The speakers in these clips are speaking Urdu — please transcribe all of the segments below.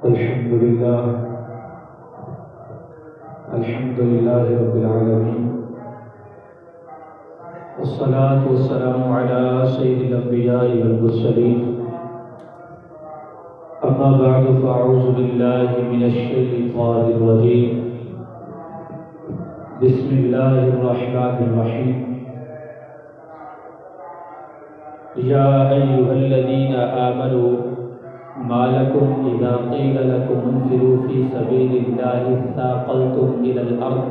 الحمد لله رب العالمين، والصلاة والسلام على سيد الأنبياء والمرسلين. أما بعد فأعوذ بالله من الشيطان الرجيم. بسم الله الرحمن الرحيم. يا أيها الذين آمنوا ما لكم إذا قيل لكم انفروا في سبيل الله اثاقلتم إلى الأرض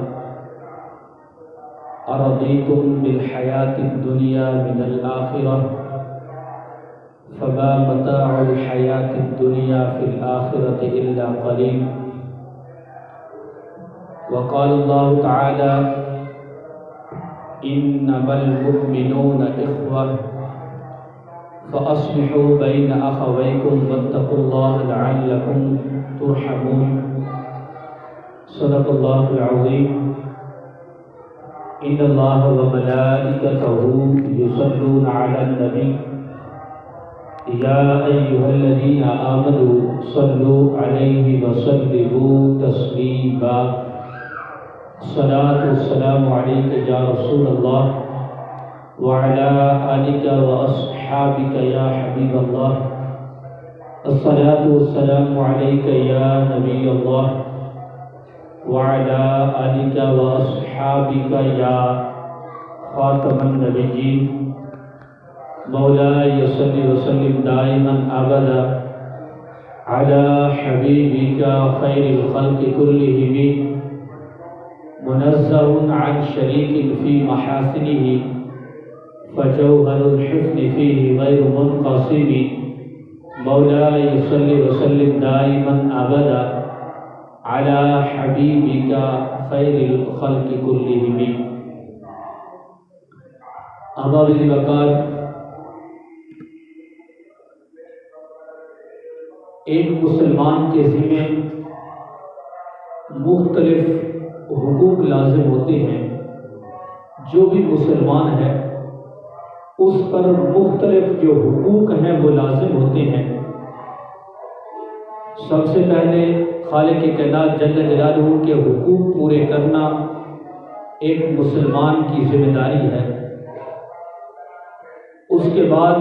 أرضيتم بالحياة الدنيا من الآخرة فما متاع الحياة الدنيا في الآخرة إلا قليل. وقال الله تعالى: إنما المؤمنون إخوة فأصلحوا بين أخويكم واتقوا الله لعلكم ترحمون. صدق الله العظيم. إن الله وملائكته يصلون على النبي يا أيها الذين آمنوا صلوا عليه وسلموا تسليما. الصلاة والسلام عليك يا رسول الله وعلى آلك وأصحابك يا حبيب الله. الصلاة والسلام عليك يا نبي الله وعلى آلك وأصحابك يا خاتم النبيين. مولاي صل وسلم دائما أبدا على حبيبك خير الخلق كلهم منزه عن شريك في محاسنه فجوهر الحسن فيه غير منقسم. مولاي صل وسلم دائما أبدا على حبيبك خير الخلق كلهم. احباب وقار، ایک مسلمان کے ذمہ مختلف حقوق لازم ہوتے ہیں. جو بھی مسلمان ہے اس پر مختلف جو حقوق ہیں وہ لازم ہوتے ہیں. سب سے پہلے خالق کائنات جل جلالہ کے حقوق پورے کرنا ایک مسلمان کی ذمہ داری ہے. اس کے بعد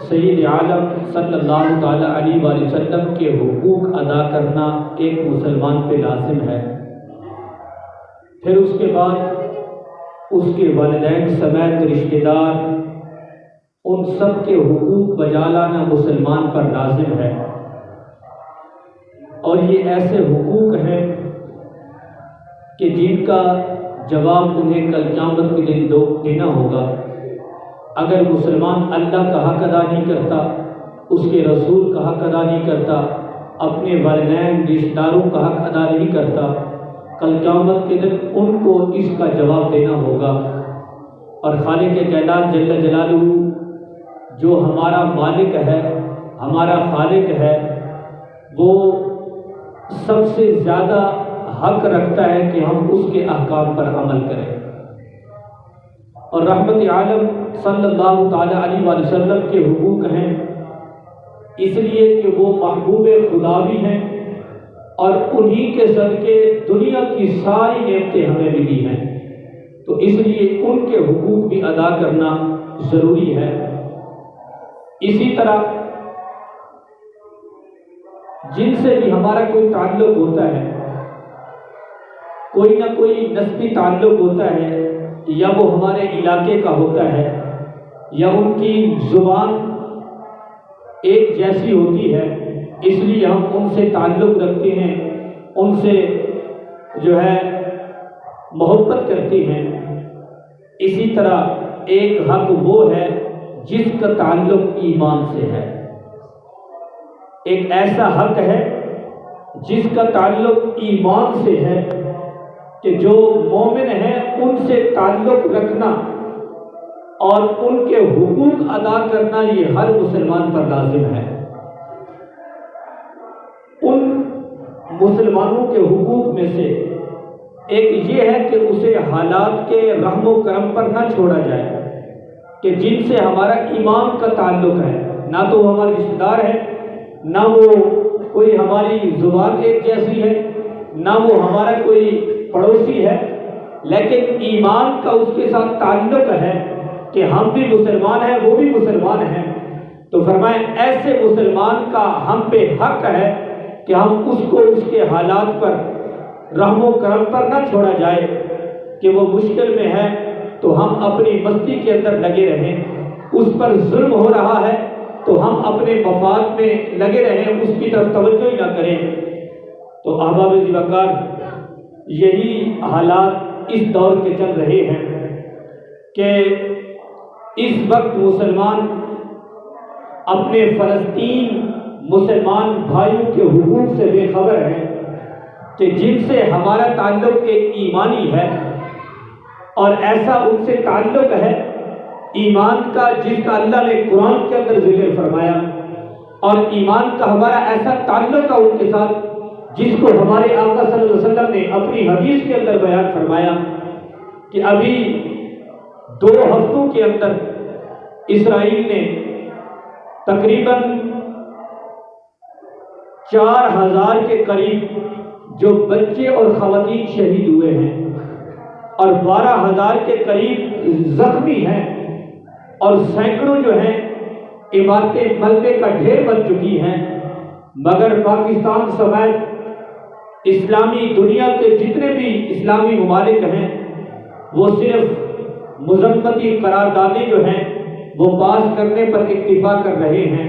سید عالم صلی اللہ تعالی علیہ وآلہ وسلم کے حقوق ادا کرنا ایک مسلمان پہ لازم ہے. پھر اس کے بعد اس کے والدین سمیت رشتہ دار ان سب کے حقوق بجا لانا مسلمان پر لازم ہے. اور یہ ایسے حقوق ہیں کہ جن کا جواب انہیں کل قیامت کے دن دینا ہوگا. اگر مسلمان اللہ کا حق ادا نہیں کرتا، اس کے رسول کا حق ادا نہیں کرتا، اپنے والدین رشتہ داروں کا حق ادا نہیں کرتا، کل قیامت کے دن ان کو اس کا جواب دینا ہوگا. اور خالق کائنات جل جلالہ جو ہمارا مالک ہے، ہمارا خالق ہے، وہ سب سے زیادہ حق رکھتا ہے کہ ہم اس کے احکام پر عمل کریں. اور رحمت عالم صلی اللہ تعالی علیہ وآلہ وسلم کے حقوق ہیں اس لیے کہ وہ محبوب خدا بھی ہیں اور انہی کے صدقے دنیا کی ساری نعمتیں ہمیں ملی ہیں. تو اس لیے ان کے حقوق بھی ادا کرنا ضروری ہے. اسی طرح جن سے بھی ہمارا کوئی تعلق ہوتا ہے، کوئی نہ کوئی نسبی تعلق ہوتا ہے، یا وہ ہمارے علاقے کا ہوتا ہے یا ان کی زبان ایک جیسی ہوتی ہے، اس لیے ہم ان سے تعلق رکھتے ہیں، ان سے جو ہے محبت کرتے ہیں. اسی طرح ایک حق وہ ہے جس کا تعلق ایمان سے ہے. ایک ایسا حق ہے جس کا تعلق ایمان سے ہے کہ جو مومن ہیں ان سے تعلق رکھنا اور ان کے حقوق ادا کرنا یہ ہر مسلمان پر لازم ہے. ان مسلمانوں کے حقوق میں سے ایک یہ ہے کہ اسے حالات کے رحم و کرم پر نہ چھوڑا جائے کہ جن سے ہمارا ایمان کا تعلق ہے. نہ تو وہ ہمارے رشتہ دار ہیں، نہ وہ کوئی ہماری زبان ایک جیسی ہے، نہ وہ ہمارا کوئی پڑوسی ہے، لیکن ایمان کا اس کے ساتھ تعلق ہے کہ ہم بھی مسلمان ہیں، وہ بھی مسلمان ہیں، تو فرمائیں ایسے مسلمان کا ہم پہ حق ہے کہ ہم اس کو اس کے حالات پر رحم و کرم پر نہ چھوڑا جائے کہ وہ مشکل میں ہے تو ہم اپنی مستی کے اندر لگے رہیں، اس پر ظلم ہو رہا ہے تو ہم اپنے مفاد میں لگے رہیں، اس کی طرف توجہ ہی نہ کریں۔ تو احباب ذی وقار، یہی حالات اس دور کے چل رہے ہیں کہ اس وقت مسلمان اپنے فلسطین مسلمان بھائیوں کے حقوق سے بے خبر ہیں کہ جن سے ہمارا تعلق ایک ایمانی ہے، اور ایسا ان سے تعلق ہے ایمان کا جس کا اللہ نے قرآن کے اندر ذکر فرمایا، اور ایمان کا ہمارا ایسا تعلق ہے ان کے ساتھ جس کو ہمارے آقا صلی اللہ علیہ وسلم نے اپنی حدیث کے اندر بیان فرمایا کہ ابھی 2 ہفتوں کے اندر اسرائیل نے تقریباً 4000 کے قریب جو بچے اور خواتین شہید ہوئے ہیں، اور 12000 کے قریب زخمی ہیں، اور سینکڑوں جو ہیں عمارتیں ملبے کا ڈھیر بن چکی ہیں، مگر پاکستان سمیت اسلامی دنیا کے جتنے بھی اسلامی ممالک ہیں وہ صرف مذمتی قراردادیں جو ہیں وہ پاس کرنے پر اکتفا کر رہے ہیں۔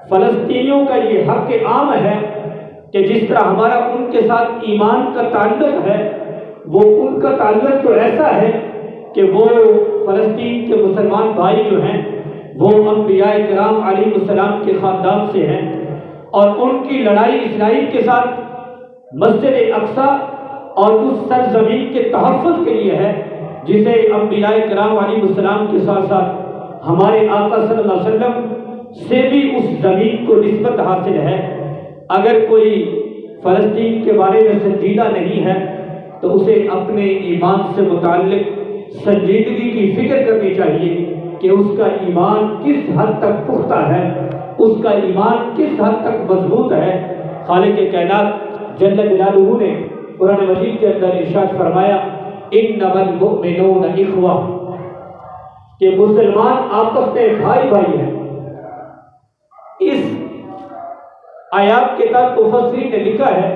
فلسطینیوں کا یہ حق عام ہے کہ جس طرح ہمارا ان کے ساتھ ایمان کا تعلق ہے، وہ ان کا تعلق تو ایسا ہے کہ وہ فلسطین کے مسلمان بھائی جو ہیں وہ انبیاء کرام علیہ السلام کے خاندان سے ہیں، اور ان کی لڑائی اسرائیل کے ساتھ مسجد اقصی اور اس سرزمین کے تحفظ کے لیے ہے جسے انبیاء کرام علیہ السلام کے ساتھ ساتھ ہمارے آقا صلی اللہ علیہ وسلم سے بھی اس زمین کو نسبت حاصل ہے۔ اگر کوئی فلسطین کے بارے میں سنجیدہ نہیں ہے تو اسے اپنے ایمان سے متعلق سنجیدگی کی فکر کرنی چاہیے کہ اس کا ایمان کس حد تک پختہ ہے، اس کا ایمان کس حد تک مضبوط ہے۔ خالق کائنات جل جلالہ نے قرآن مجید کے اندر ارشاد فرمایا انما المؤمنون اخوہ، کہ مسلمان آپس میں بھائی بھائی ہیں۔ اس آیات کے تحت مفسرین نے لکھا ہے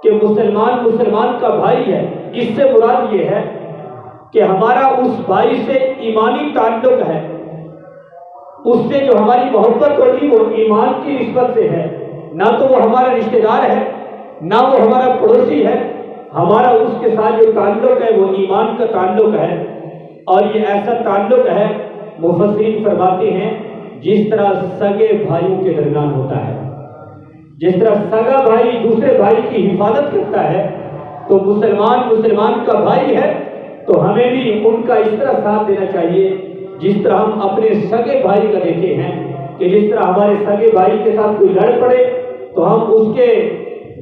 کہ مسلمان مسلمان کا بھائی ہے، اس سے مراد یہ ہے کہ ہمارا اس بھائی سے ایمانی تعلق ہے، اس سے جو ہماری محبت ہوگی وہ ایمان کی نسبت سے ہے، نہ تو وہ ہمارا رشتہ دار ہے نہ وہ ہمارا پڑوسی ہے، ہمارا اس کے ساتھ جو تعلق ہے وہ ایمان کا تعلق ہے۔ اور یہ ایسا تعلق ہے مفسرین فرماتے ہیں جس طرح سگے بھائیوں کے درمیان ہوتا ہے، جس طرح سگا بھائی دوسرے بھائی کی حفاظت کرتا ہے، تو مسلمان مسلمان کا بھائی ہے تو ہمیں بھی ان کا اس طرح ساتھ دینا چاہیے جس طرح ہم اپنے سگے بھائی کا دیتے ہیں، کہ جس طرح ہمارے سگے بھائی کے ساتھ کوئی لڑ پڑے تو ہم اس کے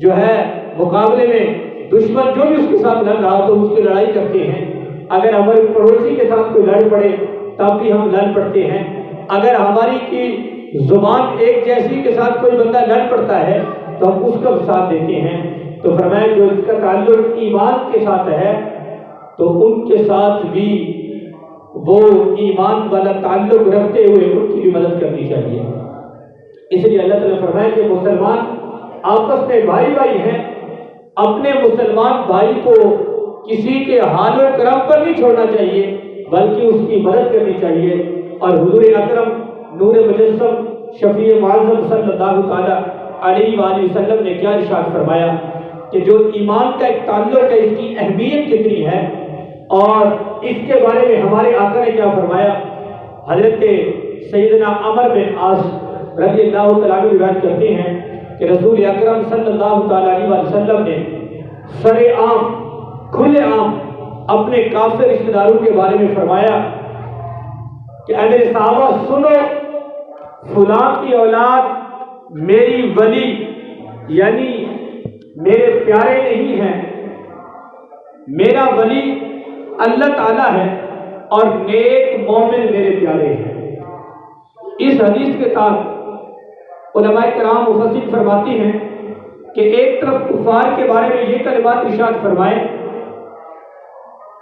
جو ہے مقابلے میں دشمن جو بھی اس کے ساتھ لڑ رہا تو اس کی لڑائی کرتے ہیں، اگر ہمارے پڑوسی کے ساتھ کوئی لڑ پڑے تب بھی ہم لڑ پڑتے ہیں، اگر ہماری کی زبان ایک جیسی کے ساتھ کوئی بندہ لڑ پڑتا ہے تو ہم اس کا ساتھ دیتے ہیں۔ تو فرمایا جو اس کا تعلق ایمان کے ساتھ ہے تو ان کے ساتھ بھی وہ ایمان والا تعلق رکھتے ہوئے ان کی بھی مدد کرنی چاہیے۔ اس لیے اللہ تعالیٰ فرمایا کہ مسلمان آپس میں بھائی بھائی ہیں، اپنے مسلمان بھائی کو کسی کے حال و کرم پر نہیں چھوڑنا چاہیے بلکہ اس کی مدد کرنی چاہیے۔ اور حضور اکرم نور مجسم شفیع معظم صلی اللہ تعالیٰ علیہ وآلہ وسلم نے کیا ارشاد فرمایا کہ جو ایمان کا ایک تعلق ہے اس کی اہمیت کتنی ہے، اور اس کے بارے میں ہمارے آقا نے کیا فرمایا۔ حضرت سیدنا عمر بن عاص رضی اللہ تعالیٰ عنہ روایت کرتے ہیں کہ رسول اکرم صلی اللہ تعالیٰ علیہ وسلم نے سر عام کھلے عام اپنے کافر رشتہ داروں کے بارے میں فرمایا کہ اے میرے صحابہ سنو، فلاں کی اولاد میری ولی یعنی میرے پیارے نہیں ہیں، میرا ولی اللہ تعالیٰ ہے اور نیک مومن میرے پیارے ہیں۔ اس حدیث کے تحت علماء کرام مفسرین فرماتے ہیں کہ ایک طرف کفار کے بارے میں یہ کلمات ارشاد فرمائے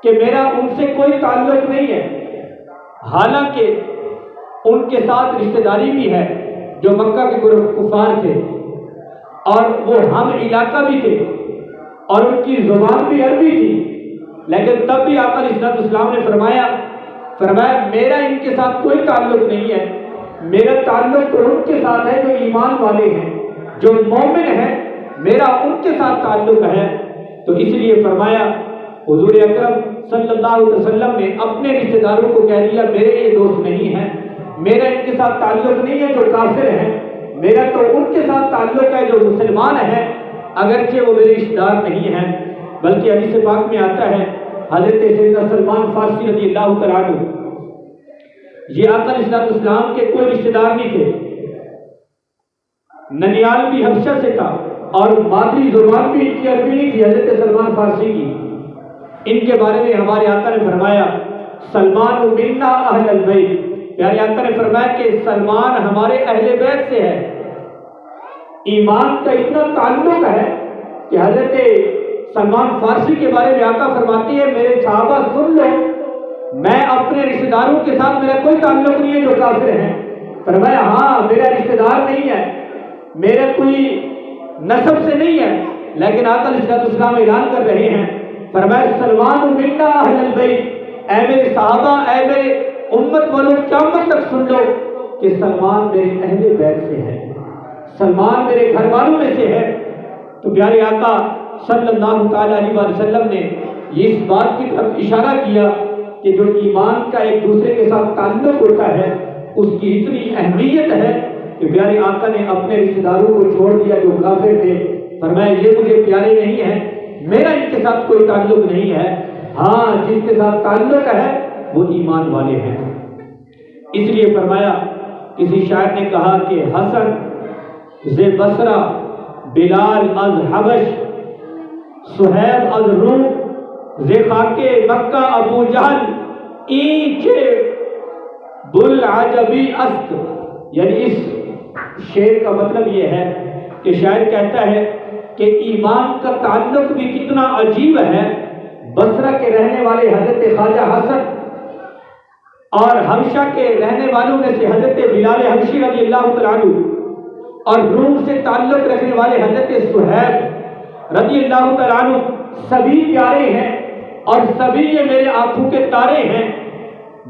کہ میرا ان سے کوئی تعلق نہیں ہے، حالانکہ ان کے ساتھ رشتہ داری بھی ہے جو مکہ کے کفار تھے اور وہ ہم علاقہ بھی تھے اور ان کی زبان بھی عربی تھی، لیکن تب بھی آقا علیہ السلام نے فرمایا میرا ان کے ساتھ کوئی تعلق نہیں ہے، میرا تعلق تو ان کے ساتھ ہے جو ایمان والے ہیں، جو مومن ہیں، میرا ان کے ساتھ تعلق ہے۔ تو اس لیے فرمایا حضور اکرم صلی اللہ علیہ وسلم نے اپنے رشتہ داروں کو کہہ دیا میرے یہ دوست نہیں ہیں، میرا ان کے ساتھ تعلق نہیں ہے جو کافر ہیں، میرا تو ان کے ساتھ تعلق ہے جو مسلمان ہیں، اگرچہ وہ میرے رشتہ دار نہیں ہیں۔ بلکہ حدیث پاک میں آتا ہے حضرت سیدنا سلمان فارسی رضی اللہ تعالیٰ عنہ، یہ آقا علیہ السلام کے کوئی رشتہ دار نہیں تھے، ننیال بھی حبشہ سے تھا اور مادری زبان بھی ان کی عربی نہیں تھی، حضرت سلمان فارسی کی۔ ان کے بارے میں ہمارے آقا نے فرمایا سلمان منا اہل البیت، پیارے آقا نے فرمایا کہ سلمان ہمارے اہل بیت سے ہے۔ ایمان کا اتنا تعلق ہے کہ حضرت سلمان فارسی کے بارے میں آقا فرماتی ہے میرے صحابہ سن لو، میں اپنے رشتہ داروں کے ساتھ میرا کوئی تعلق نہیں ہے جو کافر ہیں۔ فرمایا ہاں میرا رشتہ دار نہیں ہے، میرا کوئی نسب سے نہیں ہے، لیکن آقا علیہ السلام اعلان کر رہے ہیں فرمایا سلمان منا اہل البیت، اے میرے صحابہ، اے میرے امت والوں، قیامت تک سن لو کہ سلمان میرے اہل بیت سے ہے، سلمان میرے گھر والوں میں سے ہے۔ تو پیارے آقا صلی اللہ تعالیٰ علیہ وسلم نے اس بات کی طرف اشارہ کیا کہ جو ایمان کا ایک دوسرے کے ساتھ تعلق ہوتا ہے اس کی اتنی اہمیت ہے کہ پیارے آقا نے اپنے رشتہ داروں کو چھوڑ دیا جو کافر تھے، فرمایا یہ مجھے پیارے نہیں ہیں، میرا ان کے ساتھ کوئی تعلق نہیں ہے، ہاں جس کے ساتھ تعلق ہے وہ ایمان والے ہیں۔ اس لیے فرمایا کسی شاعر نے کہا کہ حسن ز بصرہ، بلال از حبش، سہیب از روم، ز خاک مکہ ابو جہل، اینچے بلعجبی است۔ یعنی اس شعر کا مطلب یہ ہے کہ شاعر کہتا ہے کہ ایمان کا تعلق بھی کتنا عجیب ہے۔ بصرہ کے رہنے والے حضرت خواجہ حسن اور حبشہ کے رہنے والوں میں سے حضرت بلال حبشی رضی اللہ تعالیٰ عنہ اور روم سے تعلق رکھنے والے حضرت سہیب رضی اللہ تعالیٰ عنہ سبھی پیارے ہیں اور سبھی یہ میرے آنکھوں کے تارے ہیں،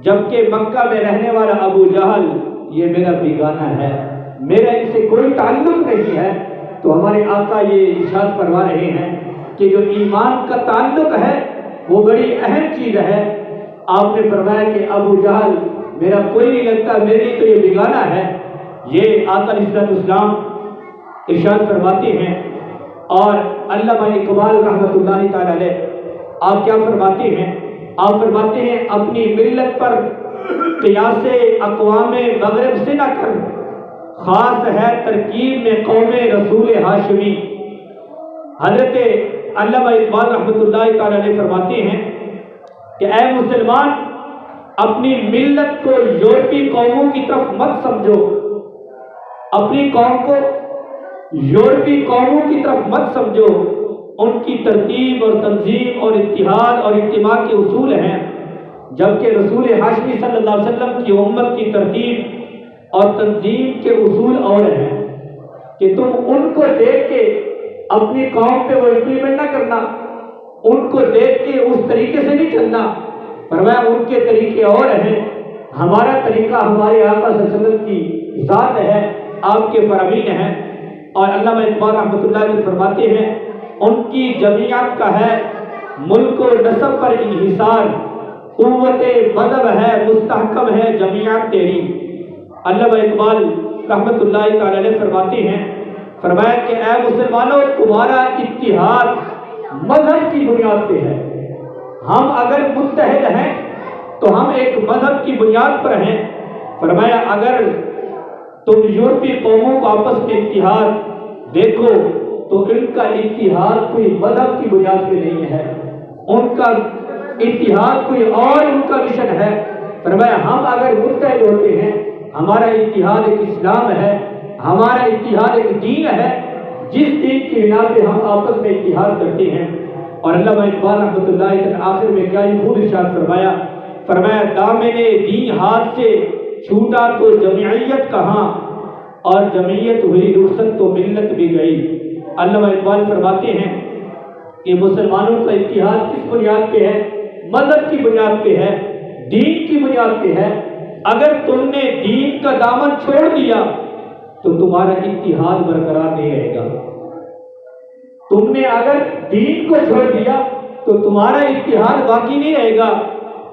جبکہ مکہ میں رہنے والا ابو جہل یہ میرا بیگانہ ہے، میرا ان سے کوئی تعلق نہیں ہے۔ تو ہمارے آقا یہ ارشاد فرما رہے ہیں کہ جو ایمان کا تعلق ہے وہ بڑی اہم چیز ہے۔ آپ نے فرمایا کہ ابو جہل میرا کوئی نہیں لگتا، میرے لیے تو یہ بیگانہ ہے۔ یہ آقا علیہ السلام ارشاد فرماتے ہیں۔ اور علامہ اقبال رحمۃ اللہ تعالی علیہ آپ کیا فرماتے ہیں؟ آپ فرماتے ہیں اپنی ملت پر قیاس اقوام مغرب سے نہ کر، خاص ہے ترکیب میں قوم رسول ہاشمی۔ حضرت علامہ اقبال رحمۃ اللہ تعالی علیہ فرماتے ہیں کہ اے مسلمان، اپنی ملت کو یورپی قوموں کی طرف مت سمجھو، اپنی قوم کو یورپی قوموں کی طرف مت سمجھو، ان کی ترتیب اور تنظیم اور اتحاد اور اجتماع کے اصول ہیں، جبکہ رسول ہاشمی صلی اللہ علیہ وسلم کی امت کی ترتیب اور تنظیم کے اصول اور ہیں کہ تم ان کو دیکھ کے اپنی قوم پہ وہ امپلیمنٹ نہ کرنا، ان کو دیکھ کے اس طریقے سے نہیں چلنا۔ فرمایا ان کے طریقے اور ہیں، ہمارا طریقہ ہمارے آقا صلی اللہ علیہ وسلم کی ذات ہے، آپ کے فرامین ہیں۔ اور علامہ اقبال رحمۃ اللہ علیہ فرماتے ہیں ان کی جمعیت کا ہے ملک و نسب پر انحصار، قوت مذہب ہے مستحکم ہے جمعیت تیری۔ علامہ اقبال رحمۃ اللہ تعالی علیہ فرماتے ہیں، فرمایا کہ اے مسلمانوں، تمہارا اتحاد مذہب کی بنیاد پہ ہے۔ ہم اگر متحد ہیں تو ہم ایک مذہب کی بنیاد پر ہیں۔ فرمایا اگر تم یورپی قوموں کو آپس میں اتحاد دیکھو تو ان کا اتحاد کوئی مذہب کی بنیاد پہ نہیں ہے، ان کا اتحاد کوئی اور ان کا مشن ہے۔ فرمایا ہم اگر متحد ہوتے ہیں، ہمارا اتحاد ایک اسلام ہے، ہمارا اتحاد ایک دین ہے جس دین کی بنا پہ ہم آپس میں اتحاد کرتے ہیں۔ اور علامہ اقبال رحمۃ اللہ علیہ آخر میں کیا ہی خوب ارشاد فرمایا دامن دین ہاتھ سے چھوٹا تو جمعیت کہاں، اور جمعیت ہوئی رخصت تو ملت بھی گئی۔ علامہ اقبال فرماتے ہیں کہ مسلمانوں کا اتحاد کس بنیاد پہ ہے؟ مذہب کی بنیاد پہ ہے، دین کی بنیاد پہ ہے۔ اگر تم نے دین کا دامن چھوڑ دیا تو تمہارا اتحاد برقرار نہیں رہے گا۔ تم نے اگر دین کو چھوڑ دیا تو تمہارا اتحاد باقی نہیں رہے گا،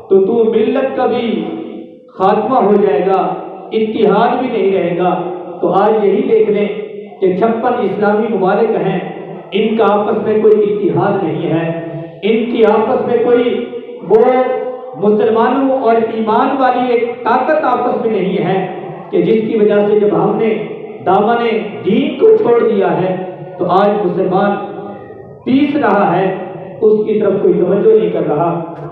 تو ملت کا بھی خاتمہ ہو جائے گا، اتحاد بھی نہیں رہے گا۔ تو آج یہی دیکھ لیں کہ 56 اسلامی ممالک ہیں، ان کا آپس میں کوئی اتحاد نہیں ہے، ان کی آپس میں کوئی وہ مسلمانوں اور ایمان والی ایک طاقت آپس میں نہیں ہے کہ جس کی وجہ سے جب ہم نے دامن دین کو چھوڑ دیا ہے تو آج مسلمان پیس رہا ہے، اس کی طرف کوئی توجہ نہیں کر رہا۔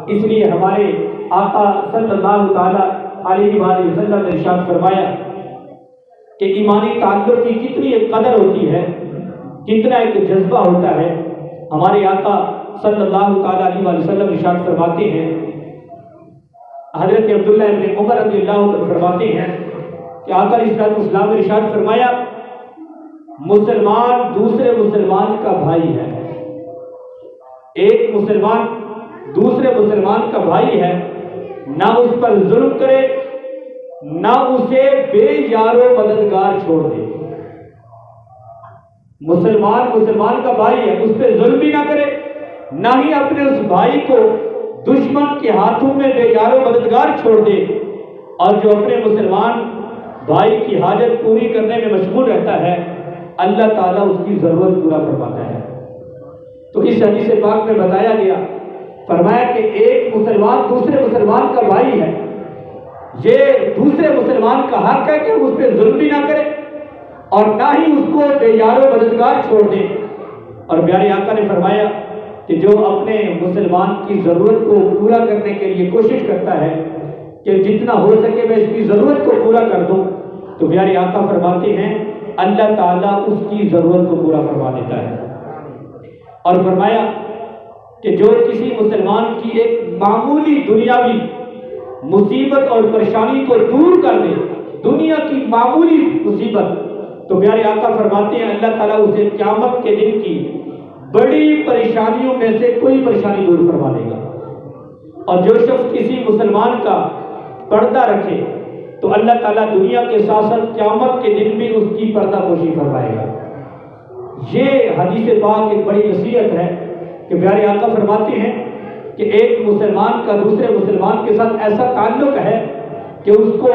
اس لیے ہمارے آقا صلی اللہ تعالی علیہ وآلہ وسلم نے ارشاد فرمایا کہ ایمانی تعلق کی کتنی ایک قدر ہوتی ہے، کتنا ایک جذبہ ہوتا ہے۔ ہمارے آقا صلی اللہ تعالی علیہ وآلہ وسلم ارشاد فرماتے ہیں، حضرت عبداللہ ابن عمر رضی اللہ عنہ فرماتے ہیں کہ آقا علیہ السلام نے ارشاد فرمایا مسلمان دوسرے مسلمان کا بھائی ہے، ایک مسلمان دوسرے مسلمان کا بھائی ہے، نہ اس پر ظلم کرے نہ اسے بے یار و مددگار چھوڑ دے۔ مسلمان کا بھائی ہے، اس پہ ظلم بھی نہ کرے، نہ ہی اپنے اس بھائی کو دشمن کے ہاتھوں میں بے یار و مددگار چھوڑ دے، اور جو اپنے مسلمان بھائی کی حاجت پوری کرنے میں مشغول رہتا ہے اللہ تعالیٰ اس کی ضرورت پورا فرماتا ہے۔ تو اس حدیث پاک میں بتایا گیا، فرمایا کہ ایک مسلمان دوسرے مسلمان کا بھائی ہے، یہ دوسرے مسلمان کا حق ہے کہ اس پہ ظلم بھی نہ کرے اور نہ ہی اس کو بے یار و مددگار چھوڑ دے۔ اور پیارے آقا نے فرمایا کہ جو اپنے مسلمان کی ضرورت کو پورا کرنے کے لیے کوشش کرتا ہے کہ جتنا ہو سکے میں اس کی ضرورت کو پورا کر دوں، تو پیارے آقا فرماتے ہیں اللہ تعالیٰ اس کی ضرورت کو پورا فرما دیتا ہے۔ اور فرمایا کہ جو کسی مسلمان کی ایک معمولی دنیاوی مصیبت اور پریشانی کو دور کر دے، دنیا کی معمولی مصیبت، تو پیارے آقا فرماتے ہیں اللہ تعالیٰ اسے قیامت کے دن کی بڑی پریشانیوں میں سے کوئی پریشانی دور فرما دے گا۔ اور جو شخص کسی مسلمان کا پردہ رکھے تو اللہ تعالیٰ دنیا کے ساتھ ساتھ قیامت کے دن بھی اس کی پردہ پوشی فرمائے گا۔ یہ حدیث پاک ایک بڑی نصیحت ہے کہ پیارے آقا فرماتے ہیں کہ ایک مسلمان کا دوسرے مسلمان کے ساتھ ایسا تعلق ہے کہ اس کو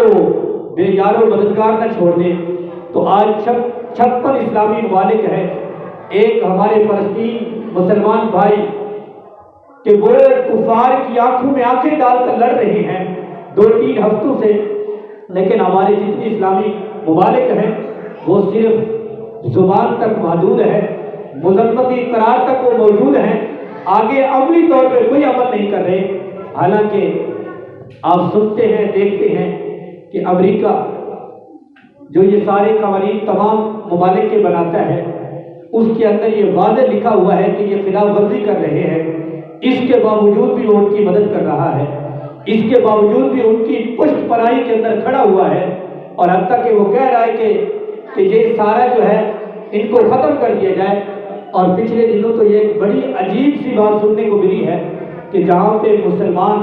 بے یار و مددگار نہ چھوڑ دے۔ تو آج 56 اسلامی ممالک ہیں، ایک ہمارے فلسطین مسلمان بھائی کہ وہ کفار کی آنکھوں میں آنکھیں ڈال کر لڑ رہے ہیں 2-3 ہفتوں سے، لیکن ہمارے جتنی اسلامی ممالک ہیں وہ صرف زبان تک محدود ہے، مذمتی قرار تک وہ موجود ہیں، آگے عملی طور پہ کوئی عمل نہیں کر رہے۔ حالانکہ آپ سنتے ہیں دیکھتے ہیں کہ امریکہ جو یہ سارے قوانین تمام ممالک کے بناتا ہے، اس کے اندر یہ واضح لکھا ہوا ہے کہ یہ خلاف ورزی کر رہے ہیں، اس کے باوجود بھی وہ ان کی مدد کر رہا ہے، اس کے باوجود بھی ان کی پشت پناہی کے اندر کھڑا ہوا ہے، اور حتیٰ کہ وہ کہہ رہا ہے کہ یہ سارا جو ہے ان کو ختم کر دیا جائے۔ اور پچھلے دنوں تو یہ بڑی عجیب سی بات سننے کو ملی ہے کہ جہاں پہ مسلمان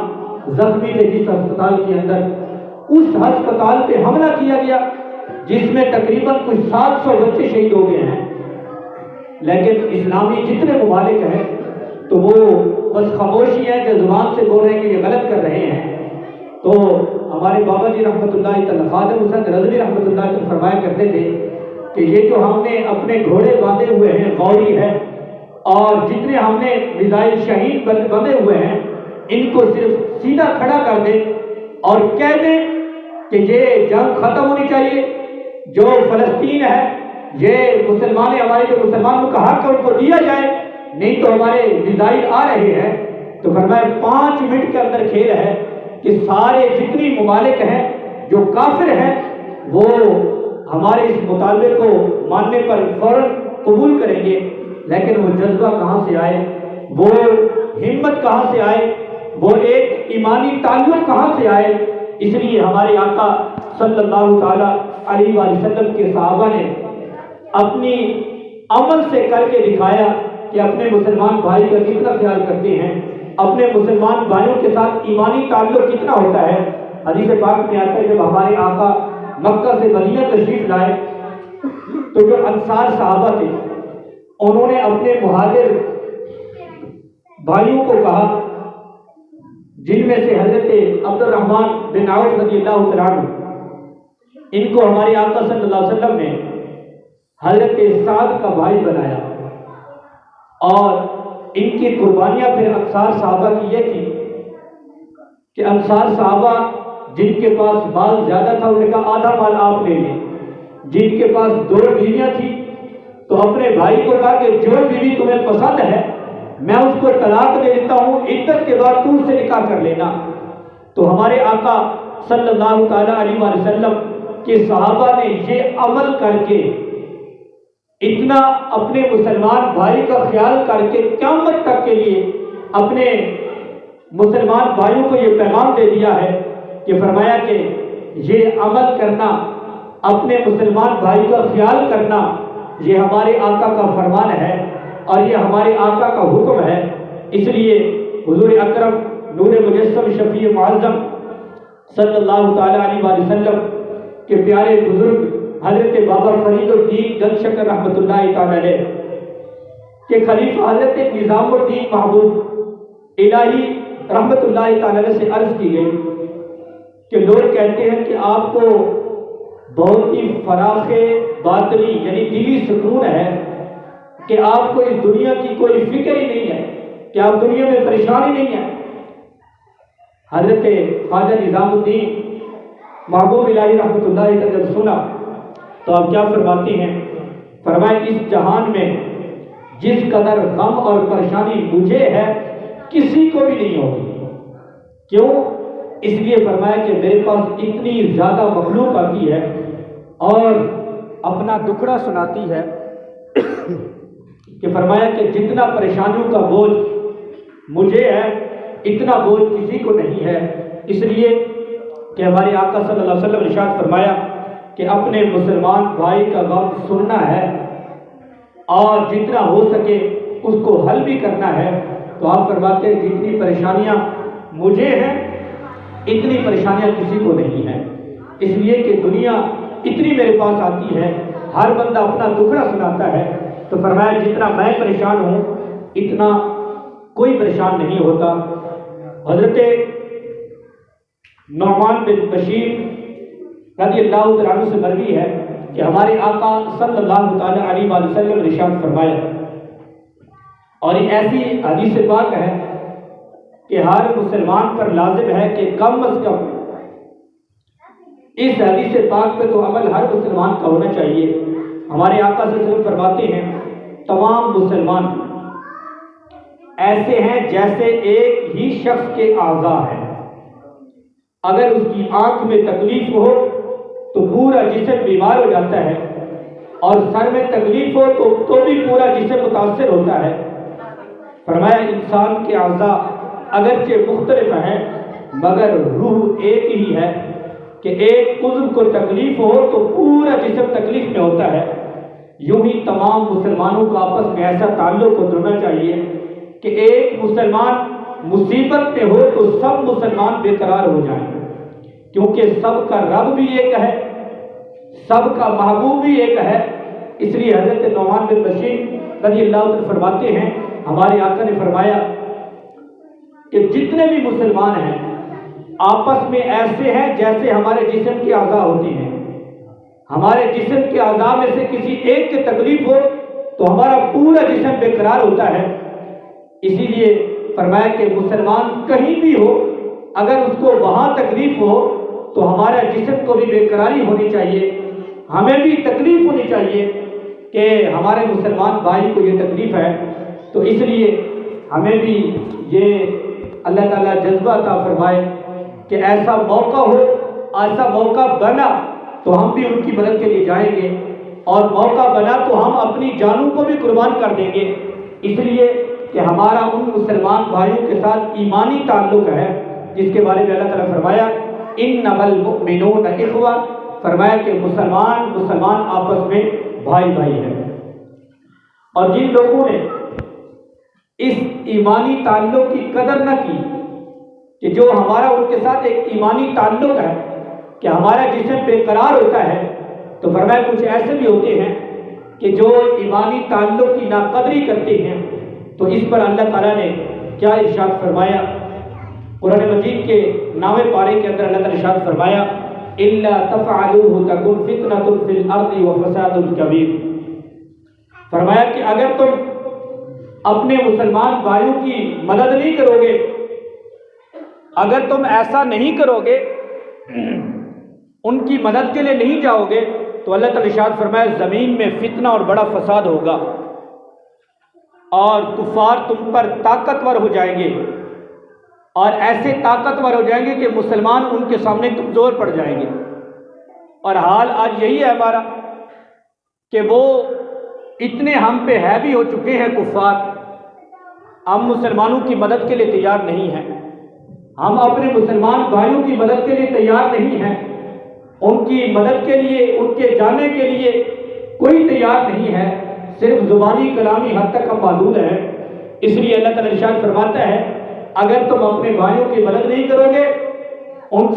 زخمی تھے جس ہسپتال کے اندر، اس ہسپتال پہ حملہ کیا گیا جس میں تقریباً کچھ 700 بچے شہید ہو گئے ہیں۔ لیکن اسلامی جتنے ممالک ہیں تو وہ بس خاموشی ہے کہ زبان سے بول رہے ہیں کہ یہ غلط کر رہے ہیں۔ تو ہمارے بابا جی رحمۃ اللہ تعالی خادم حسین رضوی رحمۃ اللہ تعالی فرمایا کرتے تھے کہ یہ جو ہم نے اپنے گھوڑے باندھے ہوئے ہیں غوری ہے، اور جتنے ہم نے میزائل شہید بندھے ہوئے ہیں، ان کو صرف سیدھا کھڑا کر دیں اور کہہ دیں کہ یہ جنگ ختم ہونی چاہیے، جو فلسطین ہے یہ مسلمان ہمارے جو مسلمانوں کا حق ہے ان کو دیا جائے، نہیں تو ہمارے میزائل آ رہے ہیں۔ تو فرمایا 5 منٹ کے اندر کھیل ہے کہ سارے جتنی ممالک ہیں جو کافر ہیں وہ ہمارے اس مطالبے کو ماننے پر فوراً قبول کریں گے، لیکن وہ جذبہ کہاں سے آئے، وہ ہمت کہاں سے آئے، وہ ایک ایمانی تعلق کہاں سے آئے؟ اس لیے ہمارے آقا صلی اللہ تعالی علیہ وآلہ وسلم کے صحابہ نے اپنی عمل سے کر کے دکھایا کہ اپنے مسلمان بھائی کا کتنا خیال کرتے ہیں، اپنے مسلمان بھائیوں کے ساتھ ایمانی تعلق کتنا ہوتا ہے۔ حدیث پاک میں آتا ہے جب ہمارے آقا مکہ سے مدینہ تشریف لائے تو جو انصار صحابہ تھے انہوں نے اپنے مہاجر بھائیوں کو کہا، جن میں سے حضرت عبد الرحمن بن عوف رضی اللہ تعالیٰ عنہ، ان کو ہمارے آقا صلی اللہ علیہ وسلم نے حضرت سعد کا بھائی بنایا، اور ان کی قربانیاں پھر انصار صحابہ کی یہ تھی کہ انصار صحابہ جن کے پاس مال زیادہ تھا انہوں نے کہا آدھا مال آپ لے لیں، جن کے پاس 2 بیویاں تھیں تو اپنے بھائی کو کہا کہ جو بیوی تمہیں پسند ہے میں اس کو طلاق دے دیتا ہوں، عدت کے بعد تو اس سے نکاح کر لینا۔ تو ہمارے آقا صلی اللہ تعالیٰ علیہ وآلہ وسلم کے صحابہ نے یہ عمل کر کے اتنا اپنے مسلمان بھائی کا خیال کر کے قیامت تک کے لیے اپنے مسلمان بھائیوں کو یہ پیغام دے دیا ہے کہ فرمایا کہ یہ عمل کرنا، اپنے مسلمان بھائی کا خیال کرنا، یہ ہمارے آقا کا فرمان ہے اور یہ ہمارے آقا کا حکم ہے۔ اس لیے حضور اکرم نور مجسم شفیع معظم صلی اللہ تعالیٰ علیہ وآلہ وسلم کے پیارے بزرگ حضرت بابا فرید الدین گنج شکر رحمۃ اللہ تعالیٰ علیہ کے خلیفہ حضرت نظام الدین محبوب الہی رحمۃ اللہ تعالیٰ علیہ سے عرض کی گئی کہ لوگ کہتے ہیں کہ آپ کو بہت ہی فراخ باطنی یعنی دلی سکون ہے کہ آپ کو اس دنیا کی کوئی فکر ہی نہیں ہے، کہ آپ دنیا میں پریشان ہی نہیں ہیں۔ حضرت خواجہ نظام الدین محبوب الہی رحمۃ اللہ کا جب سنا تو آپ کیا فرماتے ہیں؟ فرمائے اس جہان میں جس قدر غم اور پریشانی مجھے ہے کسی کو بھی نہیں ہوگی۔ کیوں؟ اس لیے فرمایا کہ میرے پاس اتنی زیادہ مخلوق آتی ہے اور اپنا دکھڑا سناتی ہے کہ فرمایا کہ جتنا پریشانیوں کا بوجھ مجھے ہے اتنا بوجھ کسی کو نہیں ہے۔ اس لیے کہ ہمارے آقا صلی اللہ علیہ وسلم نے ارشاد فرمایا کہ اپنے مسلمان بھائی کا غم سننا ہے اور جتنا ہو سکے اس کو حل بھی کرنا ہے۔ تو آپ فرماتے ہیں جتنی پریشانیاں مجھے ہیں اتنی پریشانیاں کسی کو نہیں ہیں، اس لیے کہ دنیا اتنی میرے پاس آتی ہے، ہر بندہ اپنا دکھڑا سناتا ہے۔ تو فرمایا جتنا میں پریشان ہوں اتنا کوئی پریشان نہیں ہوتا۔ حضرت نعمان بن بشیر رضی اللہ تعالیٰ عنہ سے مروی ہے کہ ہمارے آقا صلی اللہ تعالیٰ علیہ وآلہ وسلم نے ارشاد فرمایا، اور یہ ایسی حدیث پاک ہے کہ ہر مسلمان پر لازم ہے کہ کم از کم اس حدیث پاک پہ تو عمل ہر مسلمان کا ہونا چاہیے۔ ہمارے آقا صلی اللہ علیہ وسلم فرماتے ہیں تمام مسلمان ایسے ہیں جیسے ایک ہی شخص کے اعضاء ہیں، اگر اس کی آنکھ میں تکلیف ہو تو پورا جسم بیمار ہو جاتا ہے، اور سر میں تکلیف ہو تو بھی پورا جسم متاثر ہوتا ہے۔ فرمایا انسان کے اعضاء اگرچہ مختلف ہیں مگر روح ایک ہی ہے، کہ ایک عضو کو تکلیف ہو تو پورا جسم تکلیف میں ہوتا ہے۔ یوں ہی تمام مسلمانوں کو آپس میں ایسا تعلق ہونا چاہیے کہ ایک مسلمان مصیبت میں ہو تو سب مسلمان بے قرار ہو جائیں، کیونکہ سب کا رب بھی ایک ہے، سب کا محبوب بھی ایک ہے۔ اس لیے حضرت نعمان بن بشیر رضی اللہ عنہ فرماتے ہیں ہمارے آقا نے فرمایا کہ جتنے بھی مسلمان ہیں آپس میں ایسے ہیں جیسے ہمارے جسم کے اعضاء ہوتے ہیں۔ ہمارے جسم کے اعضاء میں سے کسی ایک کی تکلیف ہو تو ہمارا پورا جسم بے قرار ہوتا ہے۔ اسی لیے فرمایا کہ مسلمان کہیں بھی ہو اگر اس کو وہاں تکلیف ہو تو ہمارا جسم کو بھی بے قراری ہونی چاہیے، ہمیں بھی تکلیف ہونی چاہیے کہ ہمارے مسلمان بھائی کو یہ تکلیف ہے۔ تو اس لیے ہمیں بھی یہ اللہ تعالیٰ جذبہ عطا فرمائے کہ ایسا موقع ہو، ایسا موقع بنا تو ہم بھی ان کی مدد کے لیے جائیں گے، اور موقع بنا تو ہم اپنی جانوں کو بھی قربان کر دیں گے، اس لیے کہ ہمارا ان مسلمان بھائیوں کے ساتھ ایمانی تعلق ہے جس کے بارے میں اللہ تعالیٰ فرمایا انما المؤمنون اخوہ، فرمایا کہ مسلمان آپس میں بھائی بھائی ہیں۔ اور جن لوگوں نے اس ایمانی تعلق کی قدر نہ کی، کہ جو ہمارا ان کے ساتھ ایک ایمانی تعلق ہے کہ ہمارا جسم بے قرار ہوتا ہے، تو فرمایا کچھ ایسے بھی ہوتے ہیں کہ جو ایمانی تعلق کی ناقدری کرتے ہیں، تو اس پر اللہ تعالیٰ نے کیا ارشاد فرمایا؟ قرآن مجید کے 9ویں پارے کے اندر اللہ تعالیٰ نے ارشاد فرمایا الا تفعلوه تکن فتنة فی الارض وفساد کبیر، فرمایا کہ اگر تم اپنے مسلمان بھائیوں کی مدد نہیں کرو گے، اگر تم ایسا نہیں کرو گے، ان کی مدد کے لیے نہیں جاؤ گے، تو اللہ تعالیٰ ارشاد فرمایا زمین میں فتنہ اور بڑا فساد ہوگا، اور کفار تم پر طاقتور ہو جائیں گے، اور ایسے طاقتور ہو جائیں گے کہ مسلمان ان کے سامنے کمزور پڑ جائیں گے۔ اور حال آج یہی ہے ہمارا کہ وہ اتنے ہم پہ ہیوی ہو چکے ہیں کفار، ہم مسلمانوں کی مدد کے لیے تیار نہیں ہیں، ہم اپنے مسلمان بھائیوں کی مدد کے لیے تیار نہیں ہیں، ان کی مدد کے لیے، ان کے جانے کے لیے کوئی تیار نہیں ہے، صرف زبانی کلامی حد تک ہم محدود ہیں۔ اس لیے اللہ تعالیٰ ارشاد فرماتا ہے اگر تم اپنے بھائیوں کی مدد نہیں کرو گے، ان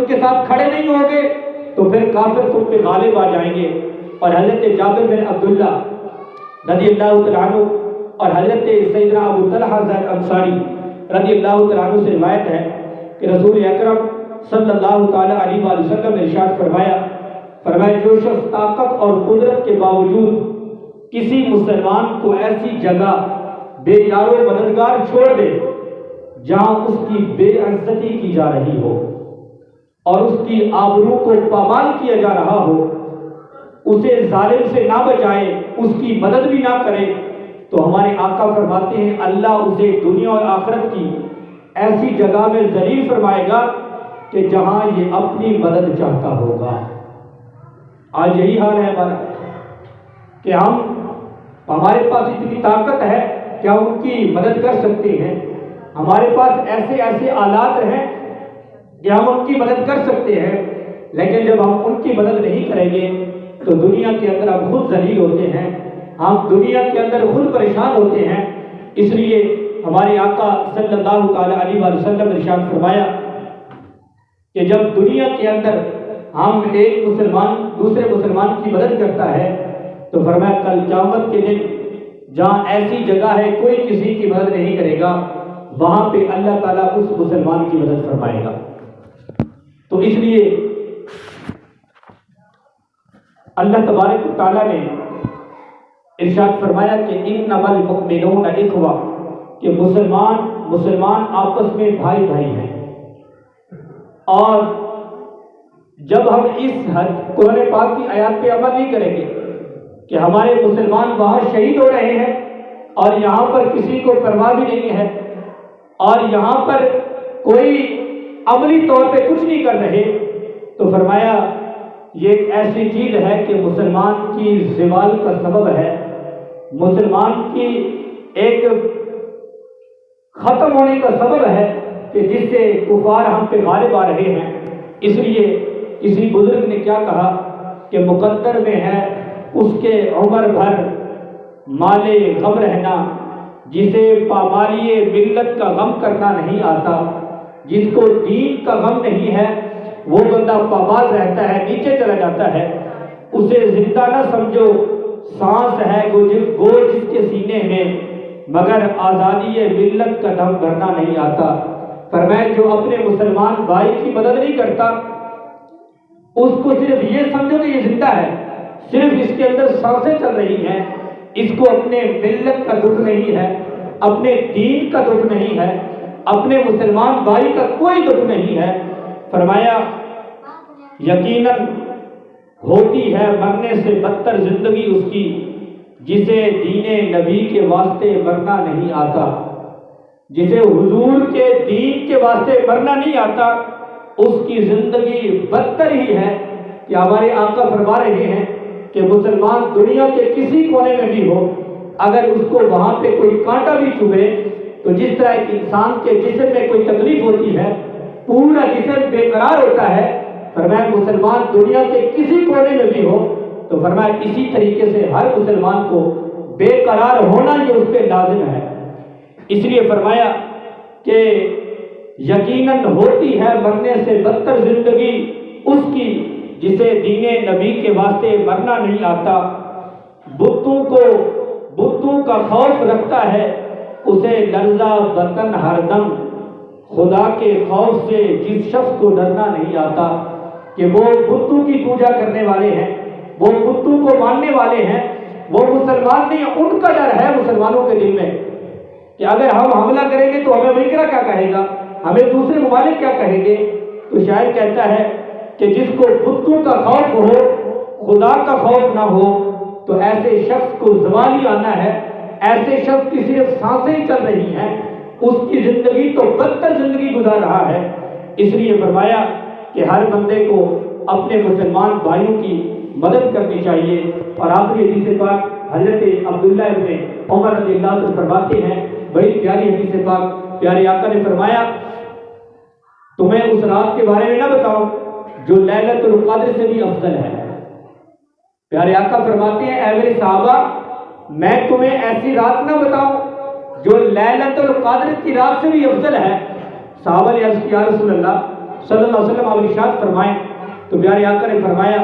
کے ساتھ کھڑے نہیں ہوگے، تو پھر کافر تم پہ غالب آ جائیں گے۔ اور حضرت جابر بن عبداللہ رضی اللہ تعالیٰ عنہ اور حضرت سیدنا ابو طلحہ انصاری رضی اللہ تعالیٰ عنہ سے روایت ہے کہ رسول اکرم صلی اللہ تعالیٰ علیہ وآلہ وسلم نے ارشاد فرمایا جو شخص طاقت اور قدرت کے باوجود کسی مسلمان کو ایسی جگہ بے یار و مددگار چھوڑ دے جہاں اس کی بے عزتی کی جا رہی ہو اور اس کی آبرو کو پامال کیا جا رہا ہو، اسے ظالم سے نہ بچائے، اس کی مدد بھی نہ کرے، تو ہمارے آقا فرماتے ہیں اللہ اسے دنیا اور آخرت کی ایسی جگہ میں ذلیل فرمائے گا کہ جہاں یہ اپنی مدد چاہتا ہوگا۔ آج یہی حال ہے ہمارا کہ ہمارے پاس اتنی طاقت ہے کہ ہم ان کی مدد کر سکتے ہیں، ہمارے پاس ایسے آلات ہیں کہ ہم ان کی مدد کر سکتے ہیں، لیکن جب ہم ان کی مدد نہیں کریں گے تو دنیا کے اندر ہم خود ذلیل ہوتے ہیں، ہم دنیا کے اندر خود پریشان ہوتے ہیں۔ اس لیے ہمارے آقا صلی اللہ تعالیٰ علیہ وآلہ وسلم نے ارشاد فرمایا کہ جب دنیا کے اندر ہم ایک مسلمان دوسرے مسلمان کی مدد کرتا ہے تو فرمایا کل قیامت کے دن جہاں ایسی جگہ ہے کوئی کسی کی مدد نہیں کرے گا، وہاں پہ اللہ تعالیٰ اس مسلمان کی مدد فرمائے گا۔ تو اس لیے اللہ تبارک و تعالیٰ نے ارشاد فرمایا کہ انما المؤمنون اخوہ، کہ مسلمان آپس میں بھائی بھائی ہیں۔ اور جب ہم اس قرآن پاک کی آیات پہ عمل نہیں کریں گے کہ ہمارے مسلمان وہاں شہید ہو رہے ہیں اور یہاں پر کسی کو پرواہ بھی نہیں ہے، اور یہاں پر کوئی عملی طور پہ کچھ نہیں کر رہے، تو فرمایا یہ ایک ایسی چیز ہے کہ مسلمان کی زوال کا سبب ہے، مسلمان کی ایک ختم ہونے کا سبب ہے کہ جس سے کفار ہم پہ غالب آ رہے ہیں۔ اس لیے کسی بزرگ نے کیا کہا کہ مقدر میں ہے اس کے عمر بھر مالے غم رہنا، جسے پامالی ملت کا غم کرنا نہیں آتا، جس کو دین کا غم نہیں ہے وہ بندہ پامال رہتا ہے، نیچے چلا جاتا ہے، اسے زندہ نہ سمجھو، سانس ہے گو جس کے سینے میں، مگر آزادی ملت کا دم بھرنا نہیں آتا۔ فرمایا جو اپنے مسلمان بھائی کی مدد نہیں کرتا، اس کو صرف یہ سمجھو کہ یہ زندہ ہے، صرف اس کے اندر سانسیں چل رہی ہیں، اس کو اپنے ملت کا دکھ نہیں ہے، اپنے دین کا دکھ نہیں ہے، اپنے مسلمان بھائی کا کوئی دکھ نہیں ہے۔ فرمایا یقیناً ہوتی ہے مرنے سے بدتر زندگی اس کی جسے دین نبی کے واسطے مرنا نہیں آتا، جسے حضور کے دین کے واسطے مرنا نہیں آتا، اس کی زندگی بدتر ہی ہے۔ کہ ہمارے آقا فرما رہے ہیں کہ مسلمان دنیا کے کسی کونے میں بھی ہو، اگر اس کو وہاں پہ کوئی کانٹا بھی چبھے تو جس طرح ایک انسان کے جسم میں کوئی تکلیف ہوتی ہے، پورا جسم بے قرار ہوتا ہے، فرمایا مسلمان دنیا کے کسی کونے میں بھی ہو تو فرمایا اسی طریقے سے ہر مسلمان کو بے قرار ہونا یہ اس پہ لازم ہے۔ اس لیے فرمایا کہ یقیناً ہوتی ہے مرنے سے بدتر زندگی اس کی جسے دین نبی کے واسطے مرنا نہیں آتا، بتوں کا خوف رکھتا ہے اسے لرزہ بطن ہر دم، خدا کے خوف سے جس شخص کو ڈرنا نہیں آتا کہ وہ بتوں کی پوجا کرنے والے ہیں، وہ بتوں کو ماننے والے ہیں، وہ مسلمان نہیں، ان کا ڈر ہے مسلمانوں کے دل میں کہ اگر ہم حملہ کریں گے تو ہمیں امریکہ کیا کہے گا، ہمیں دوسرے ممالک کیا کہیں گے۔ تو شاعر کہتا ہے کہ جس کو بتوں کا خوف ہو، خدا کا خوف نہ ہو، تو ایسے شخص کو زوال ہی آنا ہے، ایسے شخص کی صرف سانسیں ہی چل رہی ہیں، اس کی زندگی تو بدتر زندگی گزار رہا ہے۔ اس لیے فرمایا کہ ہر بندے کو اپنے مسلمان بھائیوں کی مدد کرنی چاہیے۔ اور آخری حدیث پاک حضرت عبداللہ ابن عمر رضی اللہ عنہ فرماتے ہیں، بڑی پیاری حدیث پاک، پیارے آقا نے فرمایا تمہیں اس رات کے بارے میں نہ بتاؤں جو لیلۃ القدر سے بھی افضل ہے۔ پیارے آقا فرماتے ہیں اے میرے صحابہ میں تمہیں ایسی رات نہ بتاؤں جو لیلۃ القدر کی رات سے بھی افضل ہے۔ صحابہ نے عرض کیا رسول اللہ صلی اللہ علیہ وسلم آپ ارشاد فرمائیں، تو پیارے آقا نے فرمایا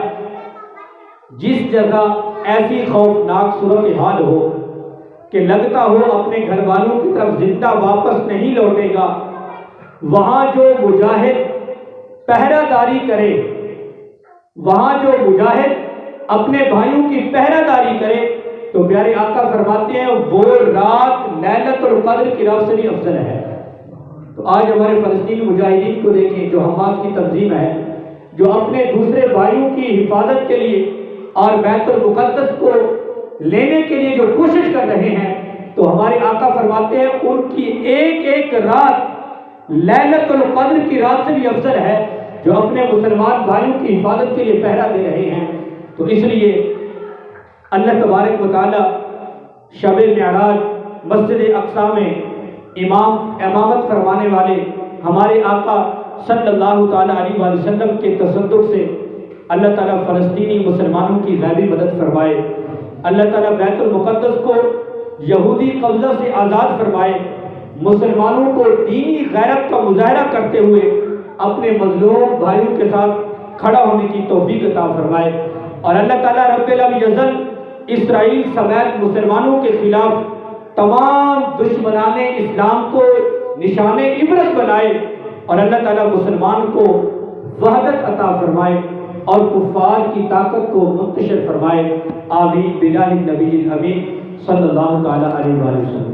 جس جگہ ایسی خوفناک صورتحال ہو کہ لگتا ہو اپنے گھر والوں کی طرف زندہ واپس نہیں لوٹے گا، وہاں جو مجاہد پہرہ داری کرے، وہاں جو مجاہد اپنے بھائیوں کی پہرہ داری کرے، تو پیارے آقا فرماتے ہیں وہ رات لیلۃ القدر کی رات سے بھی افضل ہے۔ تو آج ہمارے فلسطینی مجاہدین کو دیکھیں جو حماس کی تنظیم ہے، جو اپنے دوسرے بھائیوں کی حفاظت کے لیے اور بیت المقدس کو لینے کے لیے جو کوشش کر رہے ہیں، تو ہمارے آقا فرماتے ہیں ان کی ایک ایک رات لیلۃ القدر کی رات سے بھی افضل ہے جو اپنے مسلمان بھائیوں کی حفاظت کے لیے پہرا دے رہے ہیں۔ تو اس لیے اللہ تبارک و تعالی شب معراج مسجد اقصی میں امامت فرمانے والے ہمارے آقا صلی اللہ تعالیٰ علیہ وآلہ وسلم کے تصدق سے اللہ تعالیٰ فلسطینی مسلمانوں کی غیبی مدد فرمائے، اللہ تعالیٰ بیت المقدس کو یہودی قبضہ سے آزاد فرمائے، مسلمانوں کو دینی غیرت کا مظاہرہ کرتے ہوئے اپنے مظلوم بھائیوں کے ساتھ کھڑا ہونے کی توفیق عطا فرمائے، اور اللہ تعالیٰ رب العزت اسرائیل سمیت مسلمانوں کے خلاف تمام دشمنان اسلام کو نشان عبرت بنائے، اور اللہ تعالیٰ مسلمان کو وحدت عطا فرمائے اور کفار کی طاقت کو منتشر فرمائے۔ آمین بجاہ النبی الامین صلی اللہ تعالیٰ علیہ وآلہ وسلم۔